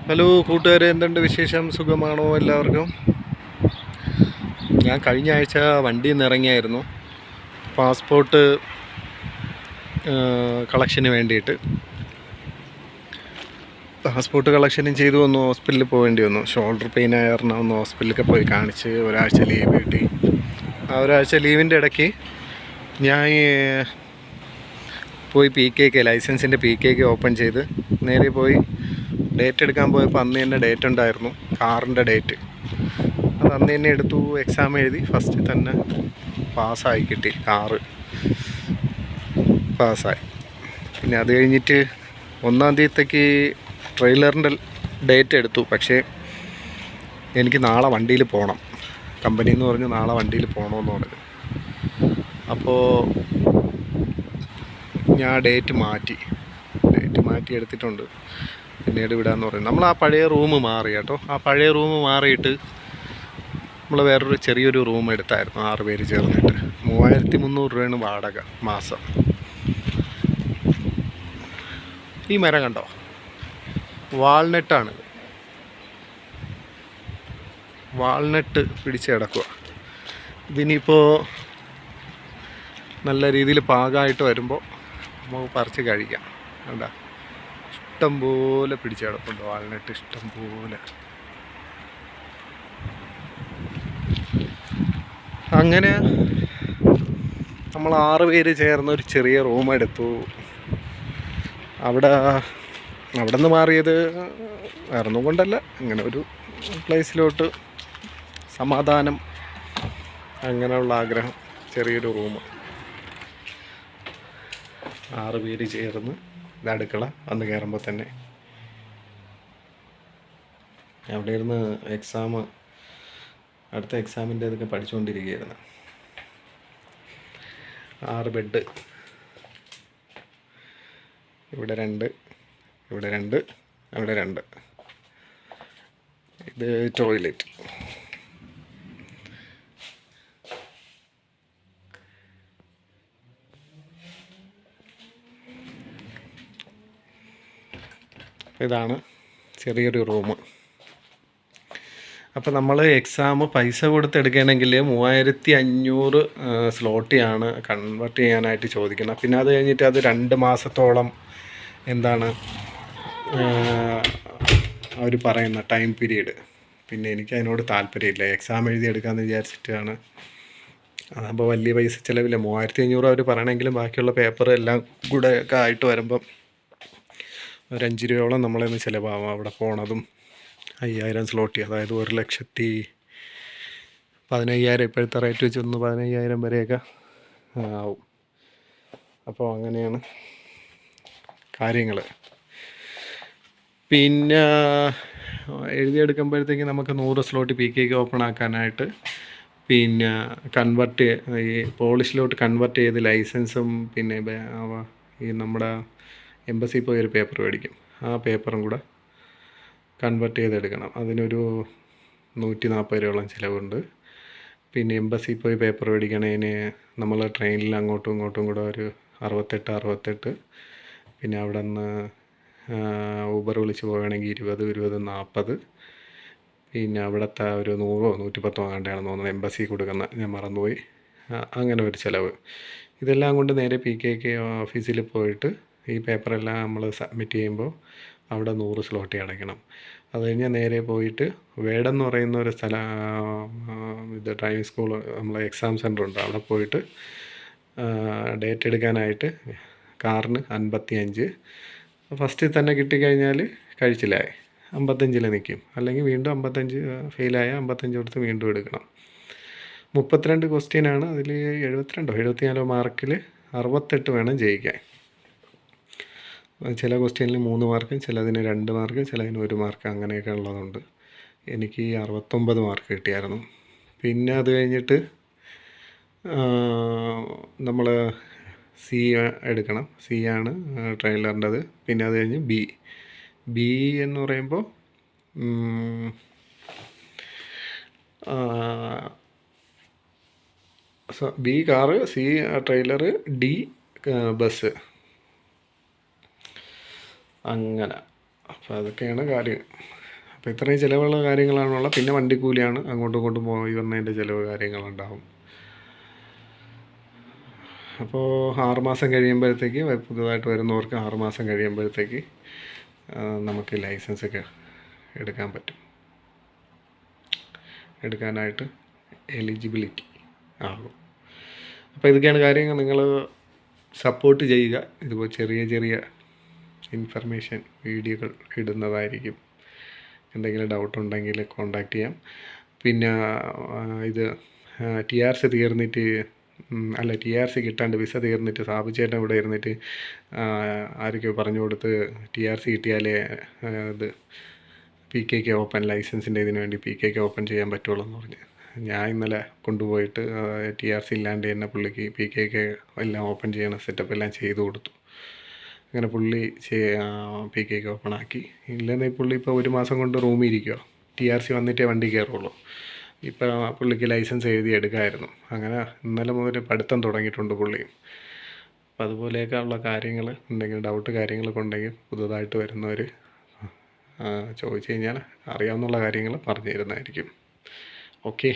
Hello കൂട്ടുകാരെ, എന്തുണ്ട് വിശേഷം? സുഖമാണോ എല്ലാവർക്കും? ഞാൻ കഴിഞ്ഞ ആഴ്ച വണ്ടിയിൽ നിന്ന് ഇറങ്ങിയായിരുന്നു പാസ്പോർട്ട് കളക്ഷന് വേണ്ടിയിട്ട്. പാസ്പോർട്ട് കളക്ഷനും ചെയ്തു വന്നു. ഹോസ്പിറ്റലിൽ പോകേണ്ടി വന്നു. ഷോൾഡർ പെയിൻ ആയിരുന്നു. ഒന്ന് ഹോസ്പിറ്റലിലൊക്കെ പോയി കാണിച്ച് ഒരാഴ്ച ലീവ് കിട്ടി. ആ ഒരാഴ്ച ലീവിൻ്റെ ഇടയ്ക്ക് ഞാൻ പോയി PK ലൈസൻസിൻ്റെ PK ഓപ്പൺ ചെയ്ത് നേരെ പോയി ഡേറ്റ് എടുക്കാൻ പോയപ്പോൾ അന്ന് തന്നെ ഡേറ്റ് ഉണ്ടായിരുന്നു, കാറിൻ്റെ ഡേറ്റ്. അത് അന്ന് തന്നെ എടുത്തു. എക്സാം എഴുതി ഫസ്റ്റ് തന്നെ പാസ്സായി കിട്ടി. കാറ് പാസ്സായി. പിന്നെ അത് കഴിഞ്ഞിട്ട് 1-ാം തീയതിക്ക് ട്രെയിലറിൻ്റെ ഡേറ്റ് എടുത്തു. പക്ഷേ എനിക്ക് നാളെ വണ്ടിയിൽ പോകണം. കമ്പനിയിൽ നിന്ന് പറഞ്ഞ് നാളെ വണ്ടിയിൽ പോകണമെന്ന് പറഞ്ഞു. അപ്പോൾ ഞാൻ ഡേറ്റ് മാറ്റി എടുത്തിട്ടുണ്ട്. പിന്നീട് വിടാമെന്ന് പറയും. നമ്മൾ ആ പഴയ റൂം മാറി കേട്ടോ. ആ പഴയ റൂം മാറിയിട്ട് നമ്മൾ വേറൊരു ചെറിയൊരു റൂം എടുത്തായിരുന്നു 6 പേര് ചേർന്നിട്ട്. 3300 രൂപയാണ് വാടക മാസം. ഈ മരം കണ്ടോ? വാൾനട്ടാണ്. വാൾനട്ട് പിടിച്ച് കിടക്കുക. ഇതിനിപ്പോൾ നല്ല രീതിയിൽ പാകമായിട്ട് വരുമ്പോൾ നമുക്ക് പറിച്ച് കഴിക്കാം. കണ്ടോ? ഇഷ്ടം പോലെ പിടിച്ച് കിടപ്പുണ്ട് വാൾനട്ട്, ഇഷ്ടം പോലെ. അങ്ങനെ നമ്മൾ 6 പേര് ചേർന്ന് ഒരു ചെറിയ റൂം എടുത്തു. അവിടെ നിന്ന് മാറിയത് വേറൊന്നും കൊണ്ടല്ല, ഇങ്ങനെ ഒരു പ്ലേസിലോട്ട് സമാധാനം, അങ്ങനെയുള്ള ആഗ്രഹം. ചെറിയൊരു റൂം 6 പേര് ചേർന്ന്. ഇത് അടുക്കള. വന്ന് കയറുമ്പോൾ തന്നെ അവിടെ ഇരുന്ന് അടുത്ത എക്സാമിൻ്റെ ഇതൊക്കെ പഠിച്ചുകൊണ്ടിരിക്കുകയായിരുന്നു. 6 ബെഡ്, ഇവിടെ 2, ഇവിടെ 2, അവിടെ 2. ഇത് ടോയ്ലറ്റ്. ഇതാണ് ചെറിയൊരു റൂം. അപ്പോൾ നമ്മൾ എക്സാം പൈസ കൊടുത്ത് എടുക്കുകയാണെങ്കിൽ 3500 സ്ലോട്ടിയാണ് കൺവേർട്ട് ചെയ്യാനായിട്ട് ചോദിക്കുന്നത്. പിന്നെ അത് കഴിഞ്ഞിട്ട് അത് 2 മാസത്തോളം അവർ പറയുന്ന ടൈം പീരീഡ്. പിന്നെ എനിക്ക് അതിനോട് താല്പര്യമില്ല. എക്സാം എഴുതി എടുക്കാമെന്ന് വിചാരിച്ചിട്ടാണ്. അതാകുമ്പോൾ വലിയ പൈസ ചിലവില്ല. 3500 അവർ പറയണമെങ്കിലും ബാക്കിയുള്ള പേപ്പർ എല്ലാം കൂടെ ഒക്കെ ആയിട്ട് വരുമ്പം ഒരു 5 രൂപയോളം നമ്മളൊന്ന് ചിലവാകും. അവിടെ പോണതും 5000 സ്ലോട്ടി, അതായത് 1,15,000. ഇപ്പോഴത്തെ റേറ്റ് വെച്ച് 15,000 വരെയൊക്കെ ആവും. അപ്പോൾ അങ്ങനെയാണ് കാര്യങ്ങൾ. പിന്നെ എഴുതിയെടുക്കുമ്പോഴത്തേക്ക് നമുക്ക് 100 സ്ലോട്ട് PK ഓപ്പൺ ആക്കാനായിട്ട്, പിന്നെ ഈ പോളിഷിലോട്ട് കൺവെർട്ട് ചെയ്ത് ലൈസൻസും പിന്നെ ഈ നമ്മുടെ എംബസി പോയി ഒരു പേപ്പർ മേടിക്കും. ആ പേപ്പറും കൂടെ കൺവെർട്ട് ചെയ്തെടുക്കണം. അതിനൊരു 140 രൂപയോളം ചിലവുണ്ട്. പിന്നെ എംബസി പോയി പേപ്പർ മേടിക്കണതിന് നമ്മൾ ട്രെയിനിൽ അങ്ങോട്ടും ഇങ്ങോട്ടും കൂടെ ഒരു 68. പിന്നെ അവിടെ നിന്ന് ഊബർ വിളിച്ച് പോവുകയാണെങ്കിൽ 20, 40. പിന്നെ അവിടുത്തെ ഒരു 100 110 ആണ്ടാണെന്ന് തോന്നുന്നത് എംബസി കൊടുക്കുന്ന, ഞാൻ മറന്നുപോയി. അങ്ങനെ ഒരു ചിലവ്. ഇതെല്ലാം കൊണ്ട് നേരെ PK ഓഫീസിൽ പോയിട്ട് ഈ പേപ്പറെല്ലാം നമ്മൾ സബ്മിറ്റ് ചെയ്യുമ്പോൾ അവിടെ 100 സ്ലോട്ടി അടയ്ക്കണം. അത് കഴിഞ്ഞാൽ നേരെ പോയിട്ട് വേടെന്ന് പറയുന്ന ഒരു ഇത് ഡ്രൈവിംഗ് സ്കൂൾ, നമ്മളെ എക്സാം സെൻ്റർ ഉണ്ട്. അവിടെ പോയിട്ട് ഡേറ്റ് എടുക്കാനായിട്ട് കാറിന് 55. ഫസ്റ്റിൽ തന്നെ കിട്ടിക്കഴിഞ്ഞാൽ കഴിച്ചിലായി. 55 നിൽക്കും. അല്ലെങ്കിൽ വീണ്ടും 55 ഫെയിലായ 55 കൊടുത്ത് വീണ്ടും എടുക്കണം. 32 ക്വസ്റ്റ്യനാണ്. അതിൽ 74 മാർക്കിൽ 68 വേണം ജയിക്കാൻ. ചില ക്വസ്റ്റ്യനിൽ 3 മാർക്കും, ചിലതിന് 2 മാർക്ക്, ചിലതിന് 1 മാർക്ക്, അങ്ങനെയൊക്കെ ഉള്ളതുണ്ട്. എനിക്ക് 69 മാർക്ക് കിട്ടിയായിരുന്നു. പിന്നെ അത് കഴിഞ്ഞിട്ട് നമ്മൾ C എടുക്കണം. C ആണ് ട്രെയിലറിൻ്റെത്. പിന്നെ അത് കഴിഞ്ഞ് ബി എന്ന് പറയുമ്പോൾ B car, C ട്രെയിലറ്, D bus. അങ്ങനെ അപ്പോൾ അതൊക്കെയാണ് കാര്യം. അപ്പോൾ ഇത്രയും ചിലവുള്ള കാര്യങ്ങളാണുള്ളത്. പിന്നെ വണ്ടിക്കൂലിയാണ്, അങ്ങോട്ടും ഇങ്ങോട്ടും പോയി വന്നതിൻ്റെ ചിലവ് കാര്യങ്ങളുണ്ടാവും. അപ്പോൾ 6 മാസം കഴിയുമ്പോഴത്തേക്ക് പുതുതായിട്ട് വരുന്നവർക്ക് 6 മാസം കഴിയുമ്പോഴത്തേക്ക് നമുക്ക് ലൈസൻസൊക്കെ എടുക്കാൻ പറ്റും, എടുക്കാനായിട്ട് എലിജിബിലിറ്റി ആകും. അപ്പോൾ ഇതൊക്കെയാണ് കാര്യങ്ങൾ. നിങ്ങൾ സപ്പോർട്ട് ചെയ്യുക. ഇതുപോലെ ചെറിയ ചെറിയ ഇൻഫർമേഷൻ വീഡിയോകൾ ഇടുന്നതായിരിക്കും. എന്തെങ്കിലും ഡൗട്ട് ഉണ്ടെങ്കിൽ കോണ്ടാക്ട് ചെയ്യാം. പിന്നെ ഇത് TRC തീർന്നിട്ട് TRC കിട്ടാണ്ട് വിസ തീർന്നിട്ട് സാബുചേട്ടൻ ഇവിടെ ഇരുന്നിട്ട് ആരൊക്കെയോ പറഞ്ഞു കൊടുത്ത് TRC കിട്ടിയാലേ ഇത് PKK ഓപ്പൺ ലൈസൻസിൻ്റെ ഇതിന് വേണ്ടി PKK ഓപ്പൺ ചെയ്യാൻ പറ്റുള്ളൂ എന്ന് പറഞ്ഞു. ഞാൻ ഇന്നലെ കൊണ്ടുപോയിട്ട് TRC ഇല്ലാണ്ട് തന്നെ പുള്ളിക്ക് PKK എല്ലാം ഓപ്പൺ ചെയ്യണ സെറ്റപ്പ് എല്ലാം ചെയ്തു കൊടുത്തു. അങ്ങനെ പുള്ളി PKK ഓപ്പൺ ആക്കി. ഇല്ലെന്ന് പുള്ളി ഇപ്പോൾ 1 മാസം കൊണ്ട് റൂമിൽ ഇരിക്കുക. TRC വന്നിട്ടേ വണ്ടി കയറുള്ളൂ. ഇപ്പോൾ പുള്ളിക്ക് ലൈസൻസ് എഴുതി എടുക്കാമായിരുന്നു. അങ്ങനെ ഇന്നലെ മുതൽ പഠിത്തം തുടങ്ങിയിട്ടുണ്ട് പുള്ളി. അപ്പം അതുപോലെയൊക്കെ ഉള്ള കാര്യങ്ങൾ ഉണ്ടെങ്കിൽ, ഡൗട്ട് കാര്യങ്ങളൊക്കെ ഉണ്ടെങ്കിൽ പുതുതായിട്ട് വരുന്നവർ ചോദിച്ചു കഴിഞ്ഞാൽ അറിയാവുന്ന കാര്യങ്ങൾ പറഞ്ഞു തരുന്നതായിരിക്കും. ഓക്കെ.